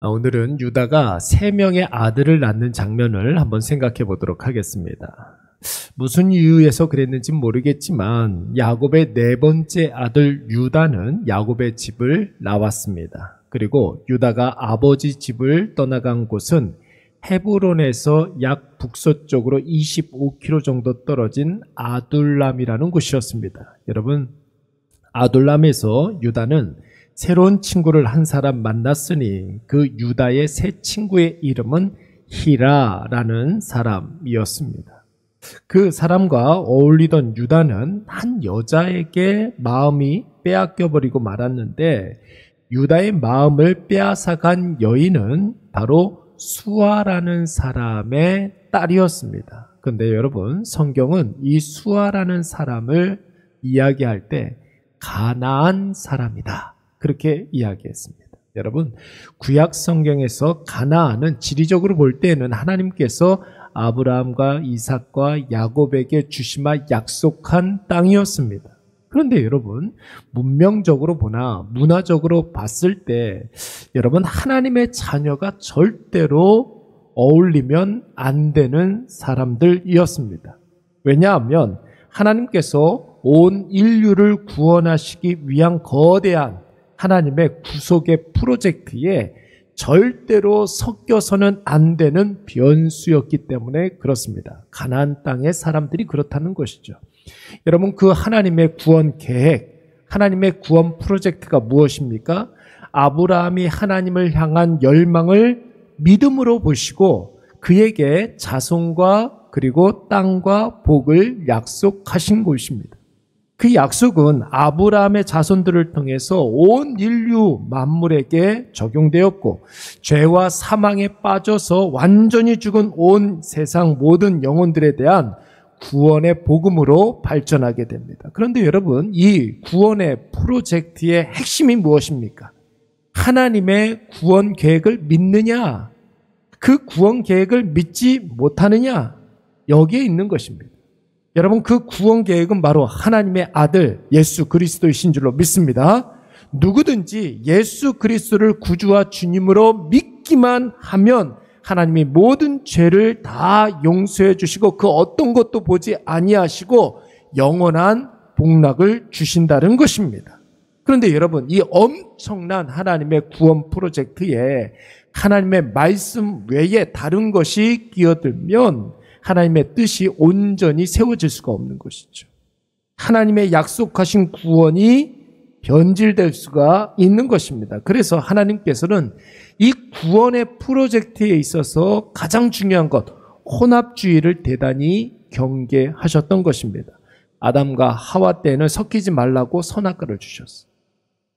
오늘은 유다가 3명의 아들을 낳는 장면을 한번 생각해 보도록 하겠습니다. 무슨 이유에서 그랬는지 모르겠지만 야곱의 4번째 아들 유다는 야곱의 집을 나왔습니다. 그리고 유다가 아버지 집을 떠나간 곳은 헤브론에서 약 북서쪽으로 25km 정도 떨어진 아둘람이라는 곳이었습니다. 여러분, 아둘람에서 유다는 새로운 친구를 한 사람 만났으니 그 유다의 새 친구의 이름은 히라라는 사람이었습니다. 그 사람과 어울리던 유다는 한 여자에게 마음이 빼앗겨버리고 말았는데 유다의 마음을 빼앗아간 여인은 바로 수아라는 사람의 딸이었습니다. 그런데 여러분, 성경은 이 수아라는 사람을 이야기할 때 가나안 사람이다, 그렇게 이야기했습니다. 여러분, 구약 성경에서 가나안은 지리적으로 볼 때는 하나님께서 아브라함과 이삭과 야곱에게 주시마 약속한 땅이었습니다. 그런데 여러분, 문명적으로 보나 문화적으로 봤을 때 여러분, 하나님의 자녀가 절대로 어울리면 안 되는 사람들이었습니다. 왜냐하면 하나님께서 온 인류를 구원하시기 위한 거대한 하나님의 구속의 프로젝트에 절대로 섞여서는 안 되는 변수였기 때문에 그렇습니다. 가나안 땅의 사람들이 그렇다는 것이죠. 여러분, 그 하나님의 구원 계획, 하나님의 구원 프로젝트가 무엇입니까? 아브라함이 하나님을 향한 열망을 믿음으로 보시고 그에게 자손과 그리고 땅과 복을 약속하신 것입니다. 그 약속은 아브라함의 자손들을 통해서 온 인류 만물에게 적용되었고 죄와 사망에 빠져서 완전히 죽은 온 세상 모든 영혼들에 대한 구원의 복음으로 발전하게 됩니다. 그런데 여러분, 이 구원의 프로젝트의 핵심이 무엇입니까? 하나님의 구원 계획을 믿느냐, 그 구원 계획을 믿지 못하느냐, 여기에 있는 것입니다. 여러분, 그 구원 계획은 바로 하나님의 아들 예수 그리스도이신 줄로 믿습니다. 누구든지 예수 그리스도를 구주와 주님으로 믿기만 하면 하나님이 모든 죄를 다 용서해 주시고 그 어떤 것도 보지 아니하시고 영원한 복락을 주신다는 것입니다. 그런데 여러분, 이 엄청난 하나님의 구원 프로젝트에 하나님의 말씀 외에 다른 것이 끼어들면 하나님의 뜻이 온전히 세워질 수가 없는 것이죠. 하나님의 약속하신 구원이 변질될 수가 있는 것입니다. 그래서 하나님께서는 이 구원의 프로젝트에 있어서 가장 중요한 것, 혼합주의를 대단히 경계하셨던 것입니다. 아담과 하와 때에는 섞이지 말라고 선악과를 주셨어요.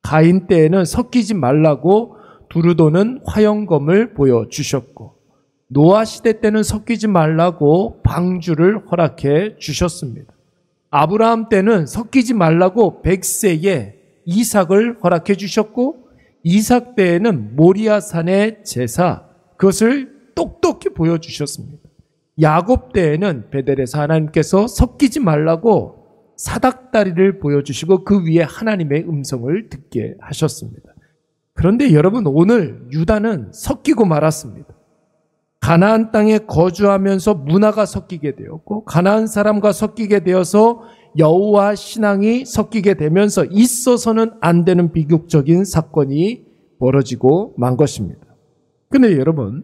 가인 때에는 섞이지 말라고 두루도는 화영검을 보여주셨고 노아 시대 때는 섞이지 말라고 방주를 허락해 주셨습니다. 아브라함 때는 섞이지 말라고 100세에 이삭을 허락해 주셨고 이삭 때에는 모리아산의 제사, 그것을 똑똑히 보여주셨습니다. 야곱 때에는 베델에서 하나님께서 섞이지 말라고 사닥다리를 보여주시고 그 위에 하나님의 음성을 듣게 하셨습니다. 그런데 여러분, 오늘 유다는 섞이고 말았습니다. 가나안 땅에 거주하면서 문화가 섞이게 되었고 가나안 사람과 섞이게 되어서 여호와 신앙이 섞이게 되면서 있어서는 안 되는 비극적인 사건이 벌어지고 만 것입니다. 그런데 여러분,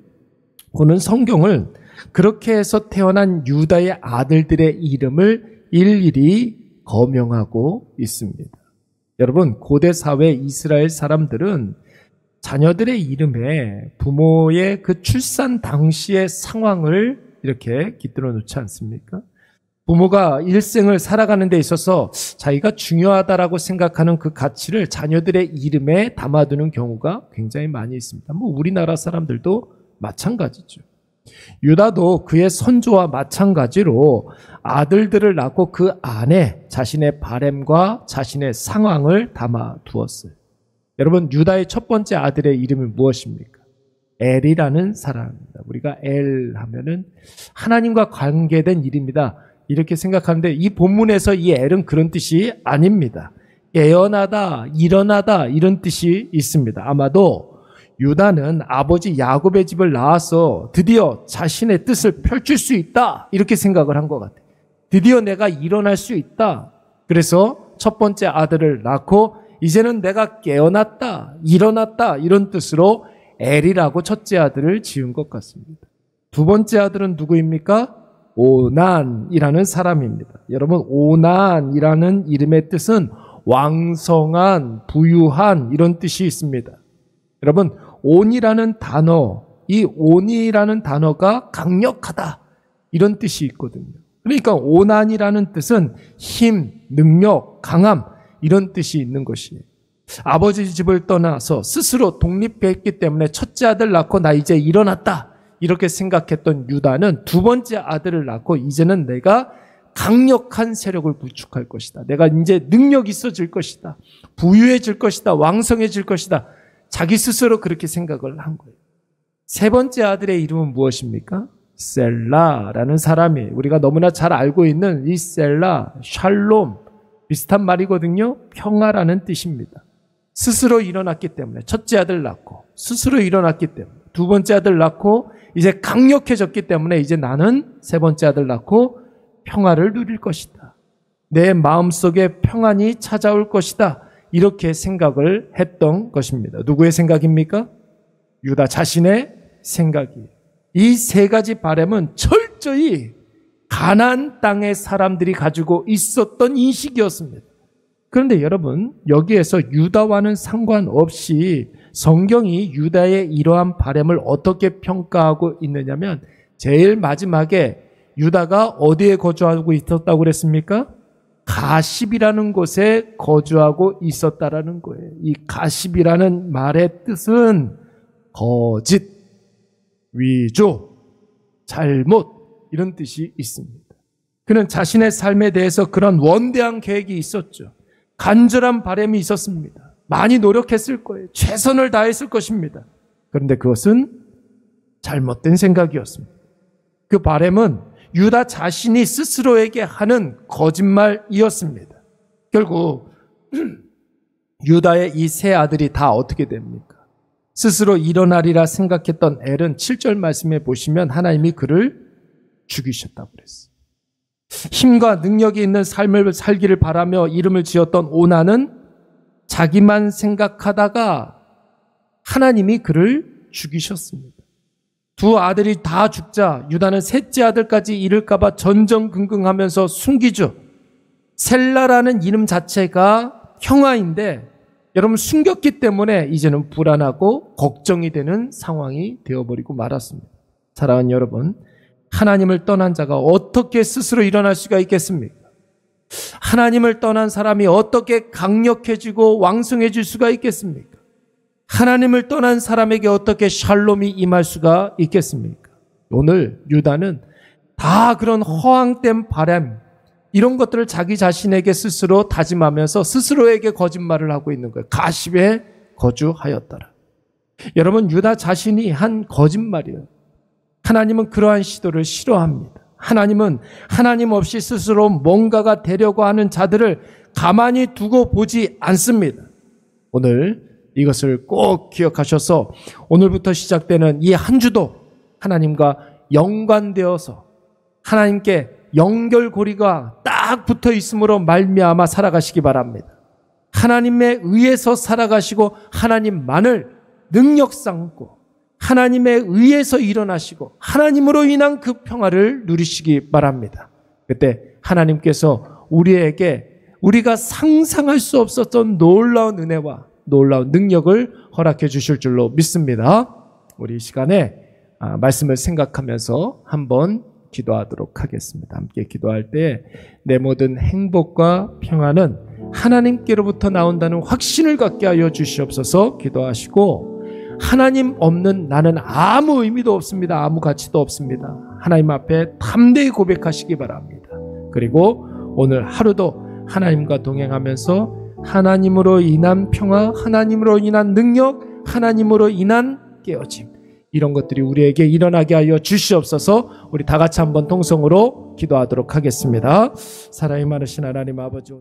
오늘 성경을 그렇게 해서 태어난 유다의 아들들의 이름을 일일이 거명하고 있습니다. 여러분, 고대 사회 이스라엘 사람들은 자녀들의 이름에 부모의 그 출산 당시의 상황을 이렇게 깃들어 놓지 않습니까? 부모가 일생을 살아가는 데 있어서 자기가 중요하다라고 생각하는 그 가치를 자녀들의 이름에 담아두는 경우가 굉장히 많이 있습니다. 우리나라 사람들도 마찬가지죠. 유다도 그의 선조와 마찬가지로 아들들을 낳고 그 안에 자신의 바램과 자신의 상황을 담아두었어요. 여러분, 유다의 첫 번째 아들의 이름이 무엇입니까? 엘이라는 사람입니다. 우리가 엘 하면은 하나님과 관계된 이름이다, 이렇게 생각하는데 이 본문에서 이 엘은 그런 뜻이 아닙니다. 깨어나다, 일어나다, 이런 뜻이 있습니다. 아마도 유다는 아버지 야곱의 집을 나와서 드디어 자신의 뜻을 펼칠 수 있다, 이렇게 생각을 한 것 같아요. 드디어 내가 일어날 수 있다. 그래서 첫 번째 아들을 낳고 이제는 내가 깨어났다, 일어났다, 이런 뜻으로 엘이라고 첫째 아들을 지은 것 같습니다. 두 번째 아들은 누구입니까? 오난이라는 사람입니다. 여러분, 오난이라는 이름의 뜻은 왕성한, 부유한, 이런 뜻이 있습니다. 여러분, 온이라는 단어, 이 온이라는 단어가 강력하다, 이런 뜻이 있거든요. 그러니까 오난이라는 뜻은 힘, 능력, 강함, 이런 뜻이 있는 것이에요. 아버지 집을 떠나서 스스로 독립했기 때문에 첫째 아들 낳고 나 이제 일어났다, 이렇게 생각했던 유다는 두 번째 아들을 낳고 이제는 내가 강력한 세력을 구축할 것이다. 내가 이제 능력이 있어질 것이다. 부유해질 것이다. 왕성해질 것이다. 자기 스스로 그렇게 생각을 한 거예요. 세 번째 아들의 이름은 무엇입니까? 셀라라는 사람이, 우리가 너무나 잘 알고 있는 이 셀라, 샬롬, 비슷한 말이거든요. 평화라는 뜻입니다. 스스로 일어났기 때문에, 첫째 아들 낳고 스스로 일어났기 때문에, 두 번째 아들 낳고 이제 강력해졌기 때문에 이제 나는 세 번째 아들 낳고 평화를 누릴 것이다. 내 마음속에 평안이 찾아올 것이다. 이렇게 생각을 했던 것입니다. 누구의 생각입니까? 유다 자신의 생각이에요. 이 세 가지 바람은 철저히 가나안 땅의 사람들이 가지고 있었던 인식이었습니다. 그런데 여러분, 여기에서 유다와는 상관없이 성경이 유다의 이러한 바람을 어떻게 평가하고 있느냐면, 제일 마지막에 유다가 어디에 거주하고 있었다고 그랬습니까? 가십이라는 곳에 거주하고 있었다라는 거예요. 이 가십이라는 말의 뜻은 거짓, 위조, 잘못, 이런 뜻이 있습니다. 그는 자신의 삶에 대해서 그런 원대한 계획이 있었죠. 간절한 바람이 있었습니다. 많이 노력했을 거예요. 최선을 다했을 것입니다. 그런데 그것은 잘못된 생각이었습니다. 그 바람은 유다 자신이 스스로에게 하는 거짓말이었습니다. 결국 유다의 이 세 아들이 다 어떻게 됩니까? 스스로 일어나리라 생각했던 엘은 7절 말씀에 보시면 하나님이 그를 죽이셨다고 그랬어요. 힘과 능력이 있는 삶을 살기를 바라며 이름을 지었던 오난은 자기만 생각하다가 하나님이 그를 죽이셨습니다. 두 아들이 다 죽자 유다는 셋째 아들까지 잃을까 봐 전전긍긍하면서 숨기죠. 셀라라는 이름 자체가 평화인데 여러분, 숨겼기 때문에 이제는 불안하고 걱정이 되는 상황이 되어버리고 말았습니다. 사랑하는 여러분, 하나님을 떠난 자가 어떻게 스스로 일어날 수가 있겠습니까? 하나님을 떠난 사람이 어떻게 강력해지고 왕성해질 수가 있겠습니까? 하나님을 떠난 사람에게 어떻게 샬롬이 임할 수가 있겠습니까? 오늘 유다는 다 그런 허황된 바람, 이런 것들을 자기 자신에게 스스로 다짐하면서 스스로에게 거짓말을 하고 있는 거예요. 가십에 거주하였더라. 여러분, 유다 자신이 한 거짓말이에요. 하나님은 그러한 시도를 싫어합니다. 하나님은 하나님 없이 스스로 뭔가가 되려고 하는 자들을 가만히 두고 보지 않습니다. 오늘 이것을 꼭 기억하셔서 오늘부터 시작되는 이 한 주도 하나님과 연관되어서 하나님께 연결고리가 딱 붙어 있음으로 말미암아 살아가시기 바랍니다. 하나님에 의해서 살아가시고 하나님만을 능력 삼고 하나님에 의해서 일어나시고 하나님으로 인한 그 평화를 누리시기 바랍니다. 그때 하나님께서 우리에게 우리가 상상할 수 없었던 놀라운 은혜와 놀라운 능력을 허락해 주실 줄로 믿습니다. 우리 이 시간에 말씀을 생각하면서 한번 기도하도록 하겠습니다. 함께 기도할 때 내 모든 행복과 평안은 하나님께로부터 나온다는 확신을 갖게 하여 주시옵소서. 기도하시고, 하나님 없는 나는 아무 의미도 없습니다. 아무 가치도 없습니다. 하나님 앞에 담대히 고백하시기 바랍니다. 그리고 오늘 하루도 하나님과 동행하면서 하나님으로 인한 평화, 하나님으로 인한 능력, 하나님으로 인한 깨어짐, 이런 것들이 우리에게 일어나게 하여 주시옵소서. 우리 다 같이 한번 통성으로 기도하도록 하겠습니다. 사랑이 많으신 하나님 아버지,